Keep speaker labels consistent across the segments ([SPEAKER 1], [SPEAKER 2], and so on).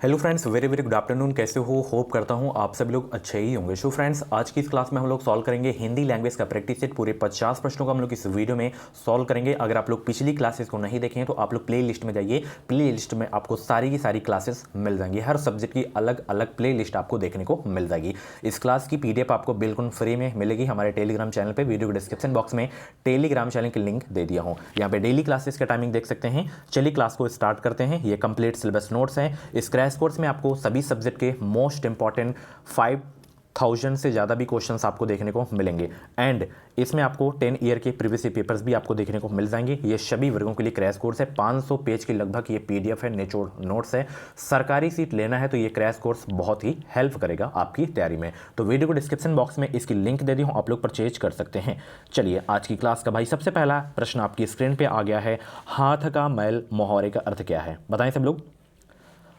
[SPEAKER 1] Hello friends, very very good afternoon. कैसे हो? Hope करता हूँ आप सभी लोग अच्छे ही होंगे। सो फ्रेंड्स, आज की इस क्लास में हम लोग सॉल्व करेंगे हिंदी लैंग्वेज का प्रैक्टिस सेट। पूरे 50 प्रश्नों का हम लोग इस वीडियो में सॉल्व करेंगे। अगर आप लोग पिछली क्लासेस को नहीं देखें तो आप लोग प्ले लिस्ट में जाइए। प्ले लिस्ट में आपको सारी की सारी क्लासेस मिल जाएंगी। हर सब्जेक्ट की अलग अलग प्ले लिस्ट आपको देखने को मिल जाएगी। इस क्लास की PDF आपको बिल्कुल फ्री में मिलेगी हमारे टेलीग्राम चैनल पर। वीडियो के डिस्क्रिप्शन बॉक्स में टेलीग्राम चैनल की लिंक दे दिया हूँ। यहाँ पे डेली क्लासेस का टाइमिंग देख सकते हैं। चलिए क्लास को स्टार्ट करते हैं। ये कंप्लीट सिलेबस नोट्स हैं। इस क्रैश कोर्स में आपको सभी सब्जेक्ट के मोस्ट इंपॉर्टेंट 5000 से ज़्यादा भी क्वेश्चंस आपको देखने को मिलेंगे। एंड इसमें आपको 10 ईयर के प्रीवियस पेपर्स भी आपको देखने को मिल जाएंगे। ये सभी वर्गों के लिए क्रैश कोर्स है। 500 पेज की लगभग ये PDF है, निचोड़ नोट्स है। सरकारी सीट लेना है तो ये क्रैश कोर्स बहुत ही हेल्प करेगा आपकी तैयारी में। तो वीडियो को डिस्क्रिप्शन बॉक्स में इसकी लिंक दे दी हूँ, आप लोग परचेज कर सकते हैं। चलिए आज की क्लास का भाई सबसे पहला प्रश्न आपकी स्क्रीन पर आ गया है। हाथ का मैल मुहावरे का अर्थ क्या है? बताएं सब लोग,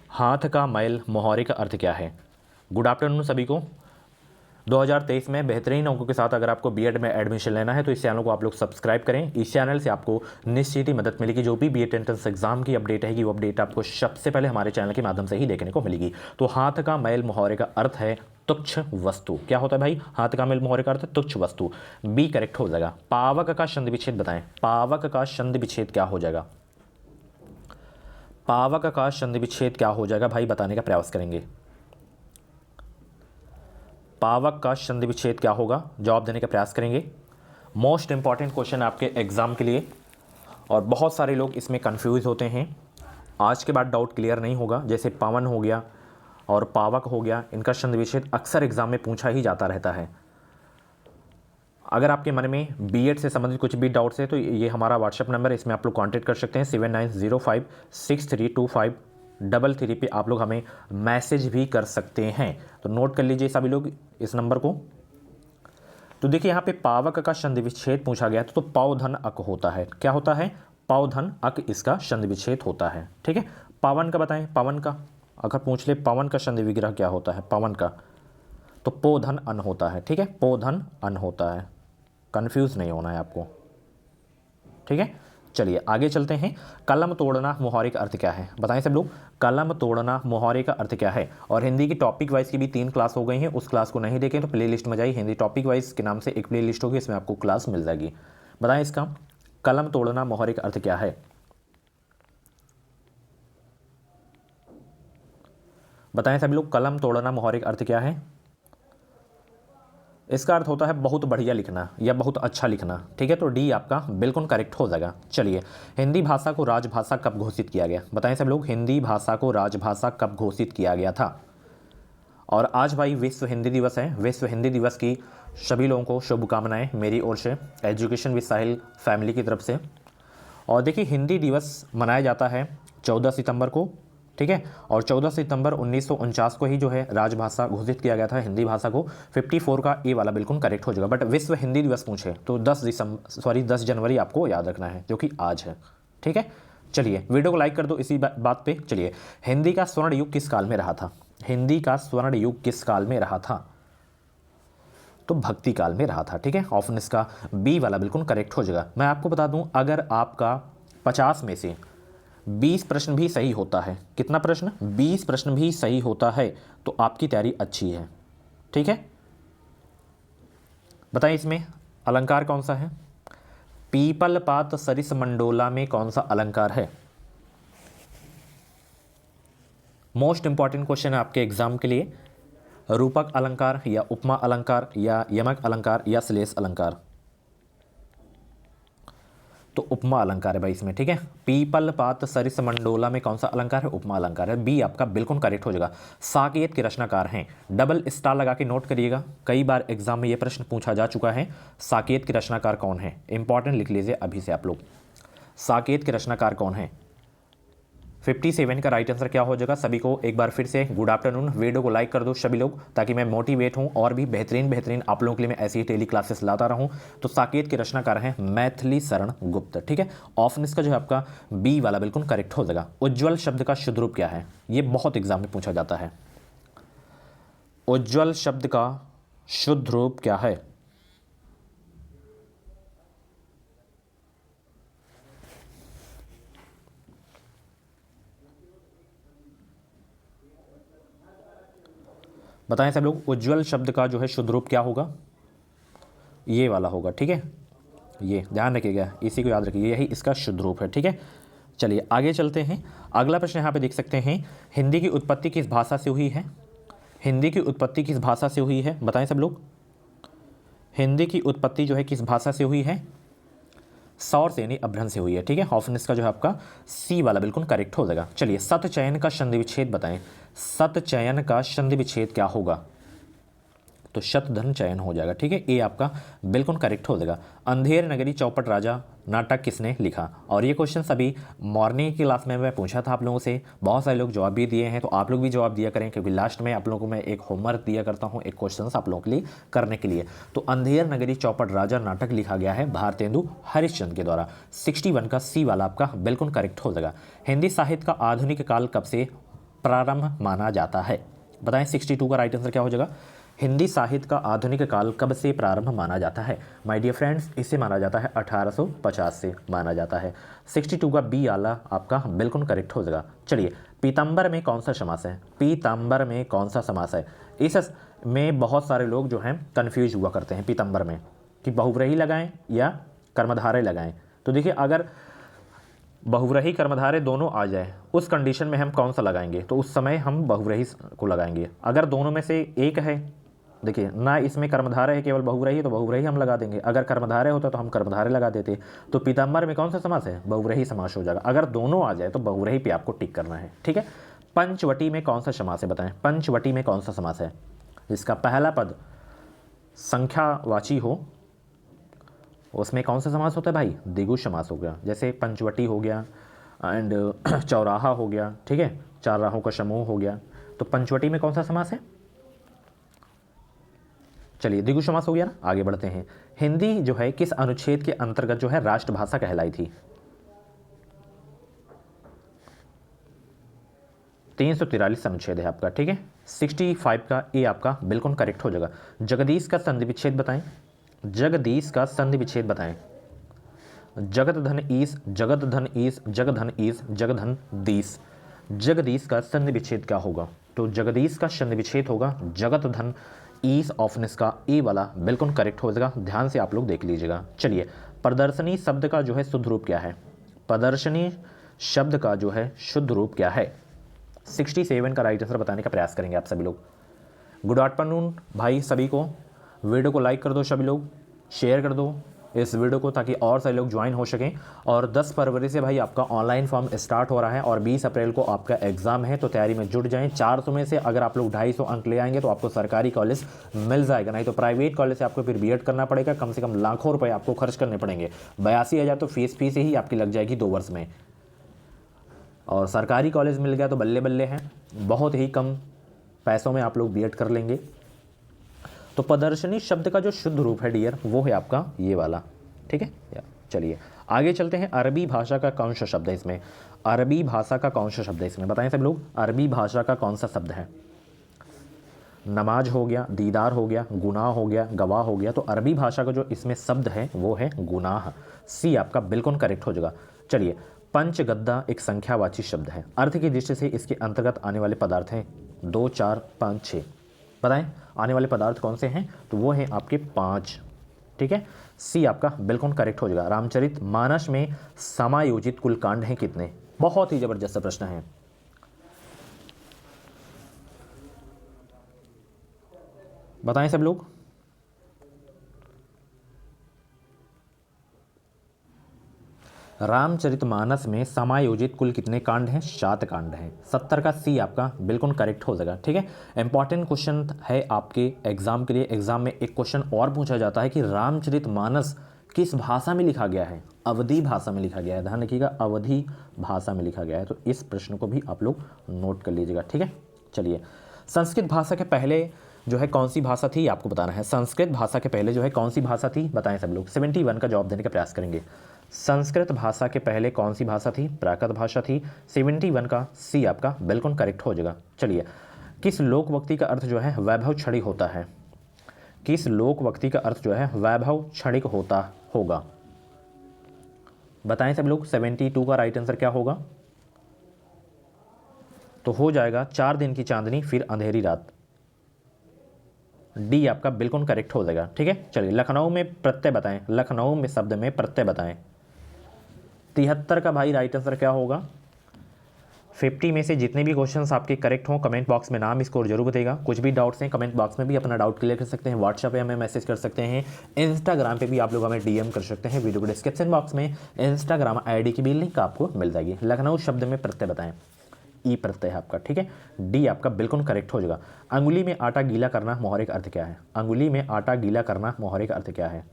[SPEAKER 1] हाथ का मैल मुहावरे का अर्थ क्या है? गुड आफ्टरनून सभी को। 2023 में बेहतरीन अंकों के साथ अगर आपको बीएड में एडमिशन लेना है तो इस चैनल को आप लोग सब्सक्राइब करें। इस चैनल से आपको निश्चित ही मदद मिलेगी। जो भी बीएड एंट्रेंस एग्जाम की अपडेट है वो अपडेट आपको सबसे पहले हमारे चैनल के माध्यम से ही देखने को मिलेगी। तो हाथ का मैल मुहावरे का अर्थ है तुच्छ वस्तु। क्या होता है भाई? हाथ का मैल मुहावरे का अर्थ है तुच्छ वस्तु। बी करेक्ट हो जाएगा। पावक का संधि विच्छेद बताएं। पावक का संधि विच्छेद क्या हो जाएगा? पावक का संधि विच्छेद क्या हो जाएगा भाई? बताने का प्रयास करेंगे। पावक का संधि विच्छेद क्या होगा? जवाब देने का प्रयास करेंगे। मोस्ट इंपॉर्टेंट क्वेश्चन आपके एग्जाम के लिए, और बहुत सारे लोग इसमें कंफ्यूज होते हैं। आज के बाद डाउट क्लियर नहीं होगा। जैसे पवन हो गया और पावक हो गया, इनका संधि विच्छेद अक्सर एग्जाम में पूछा ही जाता रहता है। अगर आपके मन में बीएड से संबंधित कुछ भी डाउट्स है तो ये हमारा व्हाट्सएप नंबर है, इसमें आप लोग कॉन्टैक्ट कर सकते हैं। 7905632533 पे आप लोग हमें मैसेज भी कर सकते हैं। तो नोट कर लीजिए सभी लोग इस नंबर को। तो देखिए यहाँ पे पावक का संधि विच्छेद पूछा गया तो पौधन अक होता है। क्या होता है? पौधन अक इसका संधि विच्छेद होता है। ठीक है। पवन का बताएं। पवन का अगर पूछ ले पवन का संधि विग्रह क्या होता है पवन का, तो पोधन अन होता है। ठीक है, पोधन अन होता है। कंफ्यूज नहीं होना है आपको। ठीक है, चलिए आगे चलते हैं। कलम तोड़ना मुहावरे का अर्थ क्या है? बताएं सब लोग, कलम तोड़ना मुहावरे का अर्थ क्या है? और हिंदी की टॉपिक वाइज की भी 3 क्लास हो गई हैं। उस क्लास को नहीं देखें तो प्ले लिस्ट में जाइए। हिंदी टॉपिक वाइज के नाम से एक प्ले लिस्ट होगी, इसमें आपको क्लास मिल जाएगी। बताएं इसका कलम तोड़ना मुहावरे का अर्थ क्या है? बताएं सब लोग, कलम तोड़ना मुहावरे का अर्थ क्या है? इसका अर्थ होता है बहुत बढ़िया लिखना या बहुत अच्छा लिखना। ठीक है, तो डी आपका बिल्कुल करेक्ट हो जाएगा। चलिए, हिंदी भाषा को राजभाषा कब घोषित किया गया? बताएं सब लोग, हिंदी भाषा को राजभाषा कब घोषित किया गया था? और आज भाई विश्व हिंदी दिवस है। विश्व हिंदी दिवस की सभी लोगों को शुभकामनाएं मेरी ओर से, एजुकेशन विद साहिल फैमिली की तरफ से। और देखिए, हिंदी दिवस मनाया जाता है 14 सितंबर को। ठीक है, और 14 सितंबर 1949 को ही जो है राजभाषा घोषित किया गया था हिंदी भाषा को। 54 का ए वाला बिल्कुल करेक्ट हो जाएगा। बट विश्व हिंदी दिवस पूछे तो 10 जनवरी आपको याद रखना है, जो कि आज है। ठीक है, चलिए वीडियो को लाइक कर दो इसी बात पे। चलिए, हिंदी का स्वर्ण युग किस काल में रहा था? हिंदी का स्वर्ण युग किस काल में रहा था? तो भक्ति काल में रहा था। ठीक है, ऑप्शन इसका बी वाला बिल्कुल करेक्ट हो जाएगा। मैं आपको बता दूं, अगर आपका 50 में से 20 प्रश्न भी सही होता है, कितना प्रश्न? 20 प्रश्न भी सही होता है तो आपकी तैयारी अच्छी है। ठीक है, बताइए इसमें अलंकार कौन सा है? पीपल पात सरिस मंडोला में कौन सा अलंकार है? मोस्ट इंपॉर्टेंट क्वेश्चन है आपके एग्जाम के लिए। रूपक अलंकार या उपमा अलंकार या यमक अलंकार या श्लेष अलंकार? तो उपमा अलंकार है भाई इसमें। ठीक है, पीपल पात सरिस मंडोला में कौन सा अलंकार है? उपमा अलंकार है। बी आपका बिल्कुल करेक्ट हो जाएगा। साकेत के रचनाकार हैं। डबल स्टार लगा के नोट करिएगा, कई बार एग्जाम में यह प्रश्न पूछा जा चुका है। साकेत के रचनाकार कौन है? इंपॉर्टेंट लिख लीजिए अभी से आप लोग। साकेत के रचनाकार कौन है? 57 का राइट आंसर क्या हो जाएगा? सभी को एक बार फिर से गुड आफ्टरनून। वीडियो को लाइक कर दो सभी लोग, ताकि मैं मोटिवेट हूं और भी बेहतरीन आप लोगों के लिए मैं ऐसी ही डेली क्लासेस लाता रहूं। तो साकेत के रचनाकार हैं मैथिली शरण गुप्त। ठीक है, ऑप्शन इसका जो है आपका बी वाला बिल्कुल करेक्ट हो जाएगा। उज्ज्वल शब्द का शुद्ध रूप क्या है? ये बहुत एग्जाम में पूछा जाता है। उज्ज्वल शब्द का शुद्ध रूप क्या है? बताएं सब लोग, उज्ज्वल शब्द का जो है शुद्ध रूप क्या होगा, ये वाला होगा, ठीक है, ये ध्यान रखिएगा, इसी को याद रखिए, यही इसका शुद्ध रूप है, ठीक है। चलिए आगे चलते हैं। अगला प्रश्न यहाँ पे देख सकते हैं, हिंदी की उत्पत्ति किस भाषा से हुई है, हिंदी की उत्पत्ति किस भाषा से हुई है, बताएं सब लोग, हिंदी की उत्पत्ति जो है किस भाषा से हुई है, सौर से यानी अभ्रंश से हुई है, ठीक है। ऑप्शन इसका जो है आपका सी वाला बिल्कुल करेक्ट हो जाएगा। चलिए सत चयन का संधि विच्छेद बताएं, सत चयन का संधि विच्छेद क्या होगा, तो शतधन चयन हो जाएगा, ठीक है, ए आपका बिल्कुल करेक्ट हो जाएगा। अंधेर नगरी चौपट राजा नाटक किसने लिखा, और ये क्वेश्चन अभी मॉर्निंग की क्लास में मैं पूछा था आप लोगों से, बहुत सारे लोग जवाब भी दिए हैं, तो आप लोग भी जवाब दिया करें, क्योंकि लास्ट में आप लोगों को मैं एक होमवर्क दिया करता हूँ, एक क्वेश्चन आप लोगों के लिए करने के लिए। तो अंधेर नगरी चौपट राजा नाटक लिखा गया है भारतेंदु हरिश्चंद्र के द्वारा, 61 का सी वाला आपका बिल्कुल करेक्ट हो जाएगा। हिंदी साहित्य का आधुनिक काल कब से प्रारंभ माना जाता है, बताएं 62 का राइट आंसर क्या हो जाएगा। हिंदी साहित्य का आधुनिक काल कब से प्रारंभ माना जाता है, माय डियर फ्रेंड्स, इसे माना जाता है 1850 से माना जाता है। 62 का बी आला आपका बिल्कुल करेक्ट हो जाएगा। चलिए पीताम्बर में कौन सा समास है, पीताम्बर में कौन सा समास है, इस में बहुत सारे लोग जो हैं कन्फ्यूज हुआ करते हैं पीताम्बर में, कि बहुव्रीहि लगाएं या कर्मधारय लगाएं। तो देखिए अगर बहुव्रीहि कर्मधारय दोनों आ जाए उस कंडीशन में हम कौन सा लगाएंगे, तो उस समय हम बहुव्रीहि को लगाएंगे। अगर दोनों में से एक है, देखिए ना इसमें कर्मधारय है केवल बहुव्रीहि है, तो बहुव्रीहि हम लगा देंगे, अगर कर्मधारय होता तो हम कर्मधारय लगा देते। तो पीताम्बर में कौन सा समास है, बहुव्रीहि समास हो जाएगा। अगर दोनों आ जाए तो बहुव्रीहि पे आपको टिक करना है, ठीक है। पंचवटी में कौन सा समास है, बताएं पंचवटी में कौन सा समास है, इसका पहला पद संख्यावाची हो, उसमें कौन सा समास होता है भाई, द्विगु समास हो गया, जैसे पंचवटी हो गया एंड चौराहा हो गया, ठीक है, चार राहों का समूह हो गया। तो पंचवटी में कौन सा समास है, चलिए द्विगु समास हो गया ना। आगे बढ़ते हैं, हिंदी जो है किस अनुच्छेद के अंतर्गत जो है राष्ट्रभाषा कहलाई थी, 343 अनुच्छेद है आपका, ठीक है। 65 का ए आपका बिल्कुल करेक्ट हो जाएगा। जगदीश का संधि विच्छेद बताएं, जगदीश का संधि विच्छेद बताएं, जगत धन ईस, जगत धन ईस, जगत धन ईस, जगत धन दीस, जगदीश का संधि विच्छेद क्या होगा, तो जगदीश का संधि विच्छेद होगा जगत धन ईस, ऑप्शन इसका ए वाला बिल्कुल करेक्ट हो जाएगा, ध्यान से आप लोग देख लीजिएगा। चलिए प्रदर्शनी शब्द का जो है शुद्ध रूप क्या है, प्रदर्शनी शब्द का जो है शुद्ध रूप क्या है, 67 का राइट आंसर बताने का प्रयास करेंगे आप सभी लोग। गुड आफ्टरनून भाई सभी को, वीडियो को लाइक कर दो सभी लोग, शेयर कर दो इस वीडियो को, ताकि और सारे लोग ज्वाइन हो सकें। और 10 फरवरी से भाई आपका ऑनलाइन फॉर्म स्टार्ट हो रहा है और 20 अप्रैल को आपका एग्जाम है, तो तैयारी में जुट जाएं। 400 में से अगर आप लोग 250 अंक ले आएंगे तो आपको सरकारी कॉलेज मिल जाएगा, नहीं तो प्राइवेट कॉलेज से आपको फिर बीएड करना पड़ेगा, कम से कम लाखों रुपये आपको खर्च करने पड़ेंगे। 82,000 तो फीस ही ही आपकी लग जाएगी 2 वर्ष में, और सरकारी कॉलेज मिल गया तो बल्ले बल्ले हैं, बहुत ही कम पैसों में आप लोग बीएड कर लेंगे। तो प्रदर्शनी शब्द का जो शुद्ध रूप है डियर वो है आपका ये वाला, ठीक है। चलिए आगे चलते हैं, अरबी भाषा का कौन सा शब्द है इसमें, अरबी भाषा का कौन सा शब्द है इसमें, बताएं सब लोग, अरबी भाषा का कौन सा शब्द है, नमाज हो गया, दीदार हो गया, गुनाह हो गया, गवाह हो गया, तो अरबी भाषा का जो इसमें शब्द है वो है गुनाह, सी आपका बिल्कुल करेक्ट हो जाएगा। चलिए पंचगद्दा एक संख्यावाची शब्द है, अर्थ की दृष्टि से इसके अंतर्गत आने वाले पदार्थ हैं 2, 4, 5, 6, बताएं आने वाले पदार्थ कौन से हैं, तो वो हैं आपके 5, ठीक है, सी आपका बिल्कुल करेक्ट हो जाएगा। रामचरित मानस में समायोजित कुल कांड हैं कितने, बहुत ही जबरदस्त प्रश्न है। बताएं सब लोग, रामचरितमानस में समायोजित कुल कितने कांड हैं, 7 कांड हैं। 70 का सी आपका बिल्कुल करेक्ट हो जाएगा, ठीक है। इंपॉर्टेंट क्वेश्चन है आपके एग्जाम के लिए, एग्जाम में एक क्वेश्चन और पूछा जाता है कि रामचरितमानस किस भाषा में लिखा गया है, अवधी भाषा में लिखा गया है, ध्यान रखिएगा अवधी भाषा में लिखा गया है, तो इस प्रश्न को भी आप लोग नोट कर लीजिएगा, ठीक है। चलिए संस्कृत भाषा के पहले जो है कौन सी भाषा थी आपको बताना है, संस्कृत भाषा के पहले जो है कौन सी भाषा थी, बताएं सब लोग। 71 का जवाब देने का प्रयास करेंगे। संस्कृत भाषा के पहले कौन सी भाषा थी, प्राकृत भाषा थी। 71 का सी आपका बिल्कुल करेक्ट हो जाएगा। चलिए किस लोकवक्ति का अर्थ जो है वैभव क्षणिक होता है, किस लोकवक्ति का अर्थ जो है वैभव क्षणिक होता होगा, बताएं सब लोग। 72 का राइट आंसर क्या होगा, तो हो जाएगा 4 दिन की चांदनी फिर अंधेरी रात, डी आपका बिल्कुल करेक्ट हो जाएगा। ठीक है, चलिए लखनऊ में प्रत्यय बताएं, लखनऊ में शब्द में प्रत्यय बताएं। 73 का भाई राइट आंसर क्या होगा? 50 में से जितने भी क्वेश्चंस आपके करेक्ट हों कमेंट बॉक्स में नाम स्कोर जरूर बताइएगा। कुछ भी डाउट्स हैं कमेंट बॉक्स में भी अपना डाउट क्लियर कर सकते हैं, व्हाट्सएप पे हमें मैसेज कर सकते हैं, इंस्टाग्राम पे भी आप लोग हमें डीएम कर सकते हैं। वीडियो को डिस्क्रिप्शन बॉक्स में इंस्टाग्राम आईडी की भी लिंक आपको मिल जाएगी। लखनऊ शब्द में प्रत्यय बताएं। ई प्रत्यय है आपका। ठीक है, डी आपका बिल्कुल करेक्ट हो जाएगा। अंगुली में आटा गीला करना मोहरे का अर्थ क्या है? अंगुली में आटा गीला करना मोहरे का अर्थ क्या है?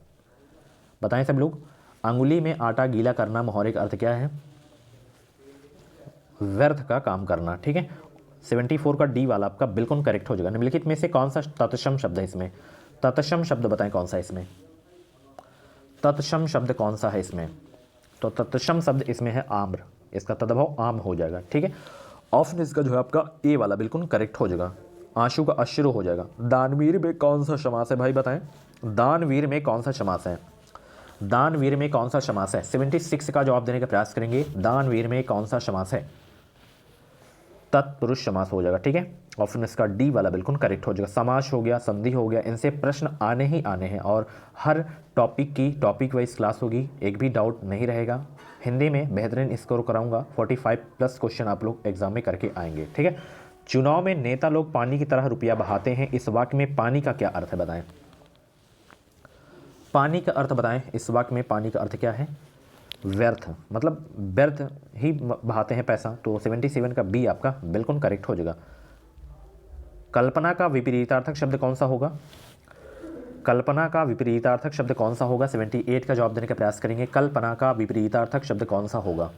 [SPEAKER 1] बताएं सब लोग। अंगुली में आटा गीला करना मोहरे का अर्थ क्या है? व्यर्थ का काम करना। ठीक है, 74 का डी वाला आपका बिल्कुल करेक्ट हो जाएगा। निम्नलिखित में से कौन सा तत्सम शब्द है इसमें? तत्सम शब्द बताएं कौन सा है इसमें? तत्सम शब्द कौन सा है इसमें? तो तत्सम शब्द इसमें है आम्र, इसका तद्भव आम हो जाएगा। ठीक है, ऑप्शन इसका जो है आपका ए वाला बिल्कुल करेक्ट हो जाएगा। आंसू का अश्रु हो जाएगा। दानवीर में कौन सा समास है भाई बताएं? दानवीर में कौन सा समास है? दानवीर में कौन सा समास है? 76 का जवाब देने का प्रयास करेंगे। दानवीर में कौन सा समास है? तत्पुरुष समास हो जाएगा। ठीक है, ऑप्शन इसका डी वाला बिल्कुल करेक्ट हो जाएगा। समास हो गया, संधि हो गया, इनसे प्रश्न आने ही आने हैं और हर टॉपिक की टॉपिक वाइज क्लास होगी, एक भी डाउट नहीं रहेगा। हिंदी में बेहतरीन स्कोर कराऊंगा, 45+ क्वेश्चन आप लोग एग्जाम में करके आएंगे। ठीक है, चुनाव में नेता लोग पानी की तरह रुपया बहाते हैं, इस वाक्य में पानी का क्या अर्थ है बताएं? पानी का अर्थ बताएं, इस वाक्य में पानी का अर्थ क्या है? व्यर्थ, मतलब व्यर्थ ही बहाते हैं पैसा। तो 77 का बी आपका बिल्कुल करेक्ट हो जाएगा। कल्पना का विपरीतार्थक शब्द कौन सा होगा? कल्पना का विपरीतार्थक शब्द कौन सा होगा? 78 का जवाब देने का प्रयास करेंगे। कल्पना का विपरीतार्थक शब्द कौन सा होगा?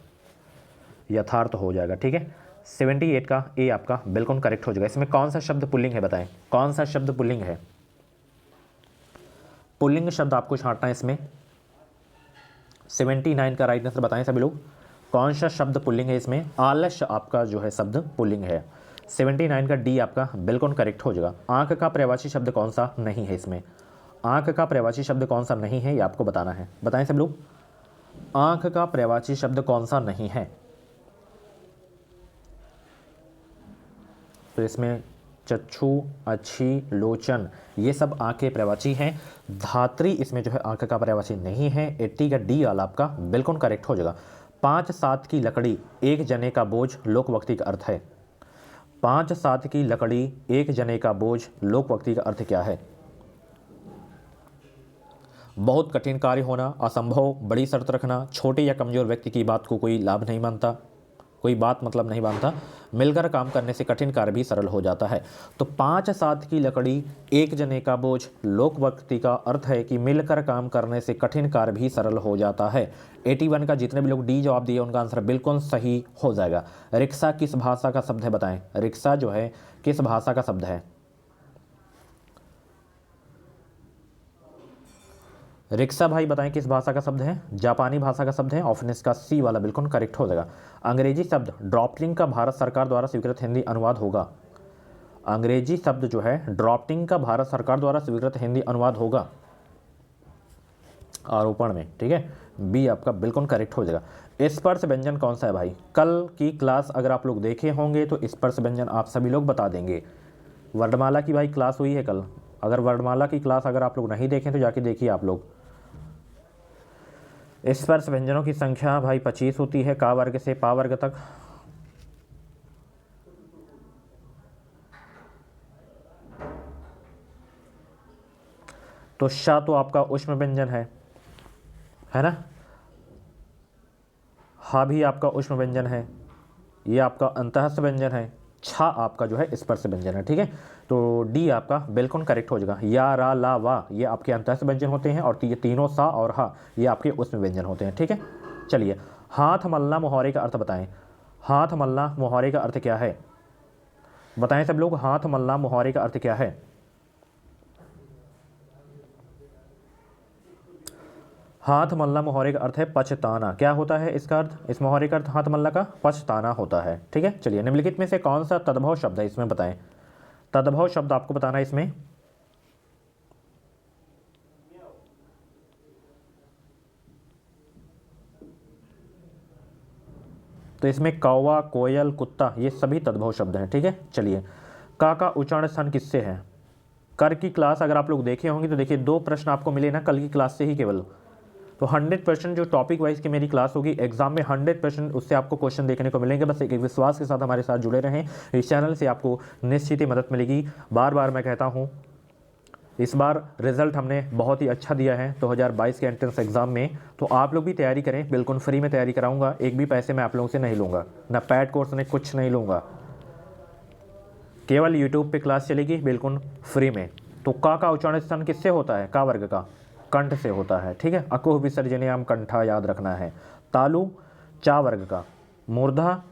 [SPEAKER 1] यथार्थ हो जाएगा। ठीक है, 78 का ए आपका बिल्कुल करेक्ट हो जाएगा। इसमें कौन सा शब्द पुल्लिंग है बताएं? कौन सा शब्द पुल्लिंग है? पुल्लिंग शब्द आपको छांटना है इसमें। 79 का राइट आंसर बताएं सभी लोग, कौन सा शब्द पुल्लिंग है इसमें? आलस्य आपका जो है शब्द पुल्लिंग है। 79 का डी आपका बिल्कुल करेक्ट हो जाएगा। आंख का पर्यायवाची शब्द कौन सा नहीं है इसमें? आंख का पर्यायवाची शब्द कौन सा नहीं है ये आपको बताना है। बताएं सब लोग, आंख का पर्यायवाची शब्द कौन सा नहीं है? तो इसमें चक्षु, अच्छी, लोचन, ये सब आंख के पर्यायवाची हैं। धात्री इसमें जो है आंख का पर्यायवाची नहीं है। 80 का डी वाला आपका बिल्कुल करेक्ट हो जाएगा। 5-7 की लकड़ी एक जने का बोझ लोकवक्ति का अर्थ है। 5-7 की लकड़ी एक जने का बोझ लोकवक्ति का अर्थ क्या है? बहुत कठिन कार्य होना, असंभव, बड़ी शर्त रखना, छोटे या कमजोर व्यक्ति की बात को कोई लाभ नहीं मानता, कोई बात मतलब नहीं मानता, मिलकर काम करने से कठिन कार्य भी सरल हो जाता है। तो 5-7 की लकड़ी एक जने का बोझ लोकवक्ति का अर्थ है कि मिलकर काम करने से कठिन कार्य भी सरल हो जाता है। 81 का जितने भी लोग डी जवाब दिए उनका आंसर बिल्कुल सही हो जाएगा। रिक्शा किस भाषा का शब्द है बताएं? रिक्शा जो है किस भाषा का शब्द है? रिक्शा भाई बताएं किस भाषा का शब्द है? जापानी भाषा का शब्द है। ऑप्शन इसका सी वाला बिल्कुल करेक्ट हो जाएगा। अंग्रेजी शब्द ड्रॉफ्टिंग का भारत सरकार द्वारा स्वीकृत हिंदी अनुवाद होगा। अंग्रेजी शब्द जो है ड्रॉफ्टिंग का भारत सरकार द्वारा स्वीकृत हिंदी अनुवाद होगा आरोपण में। ठीक है, बी आपका बिल्कुल करेक्ट हो जाएगा। स्पर्श व्यंजन कौन सा है भाई? कल की क्लास अगर आप लोग देखे होंगे तो स्पर्श व्यंजन आप सभी लोग बता देंगे। वर्णमाला की भाई क्लास हुई है कल, अगर वर्णमाला की क्लास अगर आप लोग नहीं देखें तो जाके देखिए आप लोग। स्पर्श व्यंजनों की संख्या भाई 25 होती है, का वर्ग से पा वर्ग तक। तो शा तो आपका उष्म व्यंजन है ना? हा भी आपका उष्म व्यंजन है, ये आपका अंतःस्थ व्यंजन है। छा आपका जो है स्पर्श व्यंजन है। ठीक है, तो डी आपका बिल्कुल करेक्ट हो जाएगा। या, रा, ला, वा ये आपके अंतःस्थ व्यंजन होते हैं और ये तीनों सा और हा ये आपके उष्म व्यंजन होते हैं। ठीक है, चलिए हाथ मलना मुहावरे का अर्थ बताएं। हाथ मलना मुहावरे का अर्थ क्या है? बताएं सब लोग, हाथ मलना मुहावरे का अर्थ क्या है? हाथ मलना मुहावरे का अर्थ है पछताना। क्या होता है इसका अर्थ? इस मुहावरे का अर्थ हाथ मलना का पछताना होता है। ठीक है, चलिए निम्नलिखित में से कौन सा तद्भव शब्द है इसमें बताएं? तद्भव शब्द आपको बताना है इसमें। तो इसमें कौवा, कोयल, कुत्ता ये सभी तद्भव शब्द हैं। ठीक है, चलिए का उच्चारण स्थान किससे है? कर की क्लास अगर आप लोग देखे होंगे तो देखिए 2 प्रश्न आपको मिले ना कल की क्लास से ही केवल। तो 100% जो टॉपिक वाइज की मेरी क्लास होगी एग्जाम में 100% उससे आपको क्वेश्चन देखने को मिलेंगे। बस एक विश्वास के साथ हमारे साथ जुड़े रहें, इस चैनल से आपको निश्चित ही मदद मिलेगी। बार बार मैं कहता हूँ, इस बार रिजल्ट हमने बहुत ही अच्छा दिया है 2022 के एंट्रेंस एग्जाम में, तो आप लोग भी तैयारी करें। बिल्कुल फ्री में तैयारी कराऊंगा, एक भी पैसे मैं आप लोगों से नहीं लूँगा, ना पैड कोर्स ने कुछ नहीं लूँगा, केवल यूट्यूब पे क्लास चलेगी बिल्कुल फ्री में। तो का उच्चारण किससे होता है? का वर्ग का कंठ से होता है, ठीक है। अकुह विसर्जनीयाम कंठा याद रखना है। तालु चा वर्ग का, मूर्धा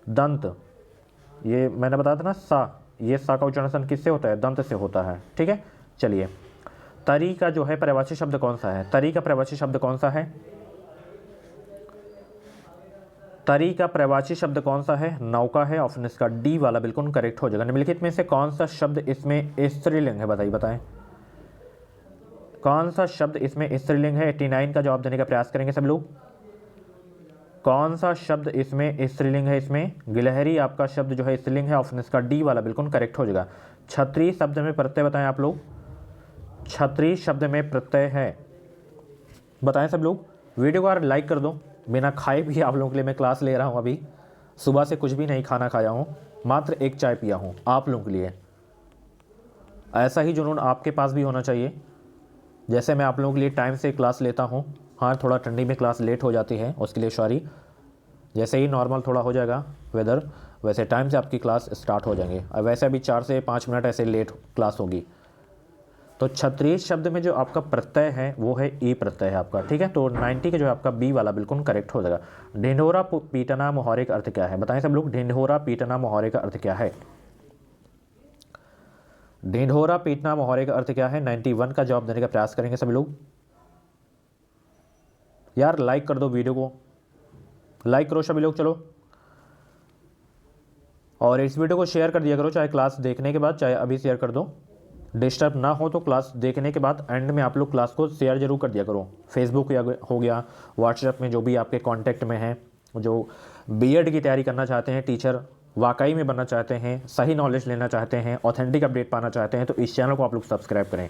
[SPEAKER 1] दंत, ये मैंने बताया था ना सा, ये सा का उच्चारण किससे होता है? दंत से होता है, ठीक है। चलिए, तरी का जो है पर्यायवाची शब्द कौन सा है? तरी का पर्यायवाची शब्द कौन सा है? तरी का पर्यायवाची शब्द कौन सा है? नौका है। ऑप्शन इसका डी वाला बिल्कुल करेक्ट हो जाएगा। निम्नलिखित में से कौन सा शब्द इसमें स्त्रीलिंग है? बताएं कौन सा शब्द इसमें स्त्रीलिंग है? 89 का जवाब देने का प्रयास करेंगे सब लोग। कौन सा शब्द इसमें स्त्रीलिंग है? इसमें गिलहरी आपका शब्द जो है स्त्रीलिंग है। ऑप्शन इसका डी वाला बिल्कुल करेक्ट हो जाएगा। छतरी शब्द में प्रत्यय बताएं आप लोग। छतरी शब्द में प्रत्यय है, बताएं सब लोग। वीडियो को लाइक कर दो। बिना खाए भी आप लोगों के लिए मैं क्लास ले रहा हूं। अभी सुबह से कुछ भी नहीं खाना खाया हूं, मात्र एक चाय पिया हूं आप लोगों के लिए। ऐसा ही जुनून आपके पास भी होना चाहिए, जैसे मैं आप लोगों के लिए टाइम से क्लास लेता हूं। हाँ, थोड़ा ठंडी में क्लास लेट हो जाती है, उसके लिए सॉरी। जैसे ही नॉर्मल थोड़ा हो जाएगा वेदर, वैसे टाइम से आपकी क्लास स्टार्ट हो जाएंगे। और वैसे अभी 4 से 5 मिनट ऐसे लेट क्लास होगी। तो क्षत्रिय शब्द में जो आपका प्रत्यय है वो है ई प्रत्यय है आपका, ठीक है। तो 90 का जो है आपका बी वाला बिल्कुल करेक्ट हो जाएगा। ढिंढोरा पीटना मुहावरे का अर्थ क्या है? बताएं सब लोग। ढिंढोरा पीटना मुहावरे का अर्थ क्या है? ढिंढोरा पीटना मुहावरे का अर्थ क्या है? 91 का जवाब देने का प्रयास करेंगे सभी लोग। यार लाइक कर दो, वीडियो को लाइक करो सभी लोग, चलो। और इस वीडियो को शेयर कर दिया करो, चाहे क्लास देखने के बाद चाहे अभी शेयर कर दो। डिस्टर्ब ना हो तो क्लास देखने के बाद एंड में आप लोग क्लास को शेयर जरूर कर दिया करो। फेसबुक या हो गया, व्हाट्सएप में जो भी आपके कांटेक्ट में हैं, जो बीएड की तैयारी करना चाहते हैं, टीचर वाकई में बनना चाहते हैं, सही नॉलेज लेना चाहते हैं, ऑथेंटिक अपडेट पाना चाहते हैं, तो इस चैनल को आप लोग सब्सक्राइब करें।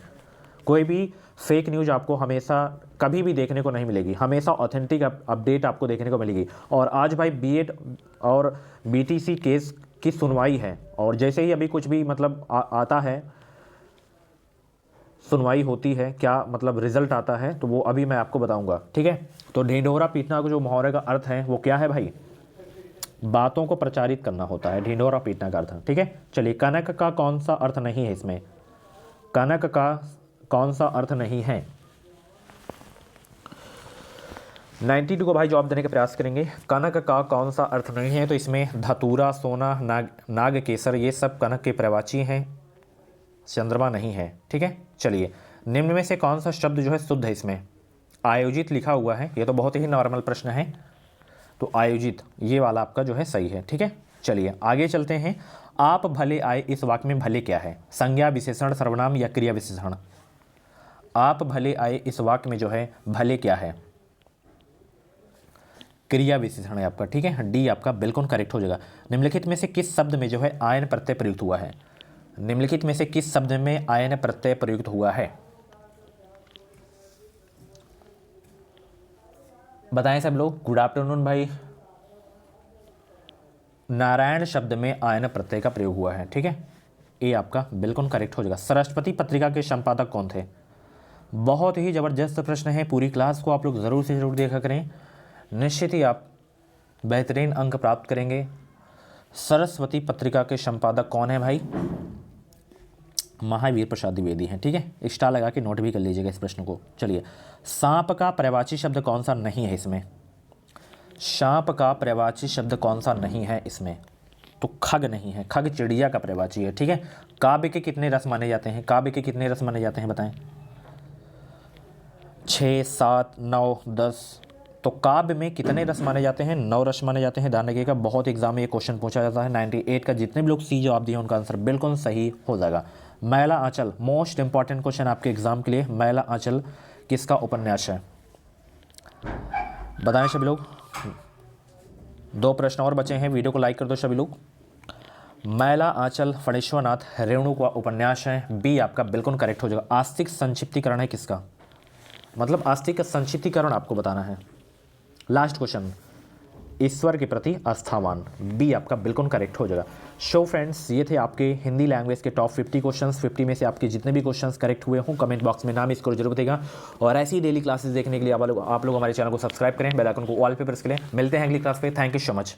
[SPEAKER 1] कोई भी फेक न्यूज़ आपको हमेशा कभी भी देखने को नहीं मिलेगी, हमेशा ऑथेंटिक अपडेट आपको देखने को मिलेगी। और आज भाई बीएड और बीटीसी केस की सुनवाई है, और जैसे ही अभी कुछ भी मतलब आता है, सुनवाई होती है, क्या मतलब रिजल्ट आता है, तो वो अभी मैं आपको बताऊंगा, ठीक है। तो ढिंढोरा पीटना का जो मुहावरे का अर्थ है वो क्या है भाई? बातों को प्रचारित करना होता है ढिंढोरा पीटना का अर्थ, ठीक है। चलिए, कनक का कौन सा अर्थ नहीं है इसमें? कनक का कौन सा अर्थ नहीं है? 92 को भाई जवाब देने का प्रयास करेंगे। कनक का कौन सा अर्थ नहीं है? तो इसमें धतूरा, सोना, नाग केसर, ये सब कनक के पर्यायवाची हैं, चंद्रमा नहीं है, ठीक है। चलिए, निम्न में से कौन सा शब्द जो है शुद्ध है? इसमें आयोजित लिखा हुआ है, ये तो बहुत ही नॉर्मल प्रश्न है, तो आयोजित ये वाला आपका जो है सही है, ठीक है। चलिए आगे चलते हैं। आप भले आए इस वाक्य में भले क्या है? संज्ञा, विशेषण, सर्वनाम या क्रिया विशेषण? आप भले आए इस वाक्य में जो है भले क्या है? क्रिया विशेषण है आपका, ठीक है। डी आपका बिल्कुल करेक्ट हो जाएगा। निम्नलिखित में से किस शब्द में जो है आयन प्रत्यय प्रयुक्त हुआ है? निम्नलिखित में से किस शब्द में आयन प्रत्यय प्रयुक्त हुआ है? बताएं सब लोग। गुड आफ्टरनून भाई। नारायण शब्द में आयन प्रत्यय का प्रयोग हुआ है, ठीक है। ए आपका बिल्कुल करेक्ट हो जाएगा। सरस्वती पत्रिका के संपादक कौन थे? बहुत ही जबरदस्त प्रश्न है, पूरी क्लास को आप लोग जरूर से जरूर देखा करें, निश्चित ही आप बेहतरीन अंक प्राप्त करेंगे। सरस्वती पत्रिका के संपादक कौन है भाई? महावीर प्रसाद द्विवेदी हैं, ठीक है। स्टार लगा के नोट भी कर लीजिएगा इस प्रश्न को। चलिए, सांप का पर्यायवाची शब्द कौन सा नहीं है इसमें? सांप का पर्यायवाची शब्द कौन सा नहीं है इसमें? तो खग नहीं है, खग चिड़िया का पर्यायवाची है, ठीक है। काव्य के कितने रस माने जाते हैं? काव्य के कितने रस माने जाते हैं बताएं? 6, 7, 9, 10। तो काव्य में कितने रस माने जाते हैं? 9 रस माने जाते हैं। ध्यान रखिएगा, बहुत एग्जाम में ये क्वेश्चन पूछा जाता है। 98 का जितने भी लोग सी जवाब दिए उनका आंसर बिल्कुल सही हो जाएगा। मैला आंचल, मोस्ट इंपॉर्टेंट क्वेश्चन आपके एग्जाम के लिए। मैला आंचल किसका उपन्यास है? बताएं सभी लोग। 2 प्रश्न और बचे हैं, वीडियो को लाइक कर दो सभी लोग। मैला आंचल फणेश्वरनाथ रेणु का उपन्यास है। बी आपका बिल्कुल करेक्ट हो जाएगा। आस्तिक संक्षिप्तीकरण है किसका, मतलब आस्तिक का संक्षिप्तीकरण आपको बताना है। लास्ट क्वेश्चन, ईश्वर के प्रति आस्थावान। बी आपका बिल्कुल करेक्ट हो जाएगा। शो फ्रेंड्स, ये थे आपके हिंदी लैंग्वेज के टॉप 50 क्वेश्चंस। 50 में से आपके जितने भी क्वेश्चंस करेक्ट हुए हों कमेंट बॉक्स में नाम इसको जरूर बताइएगा। और ऐसी डेली क्लासेस देखने के लिए आप लोग हमारे चैनल को सब्सक्राइब करें, बेल आइकन को ऑल पे प्रेस करें। मिलते हैं अगली क्लास पे। Thank you so much.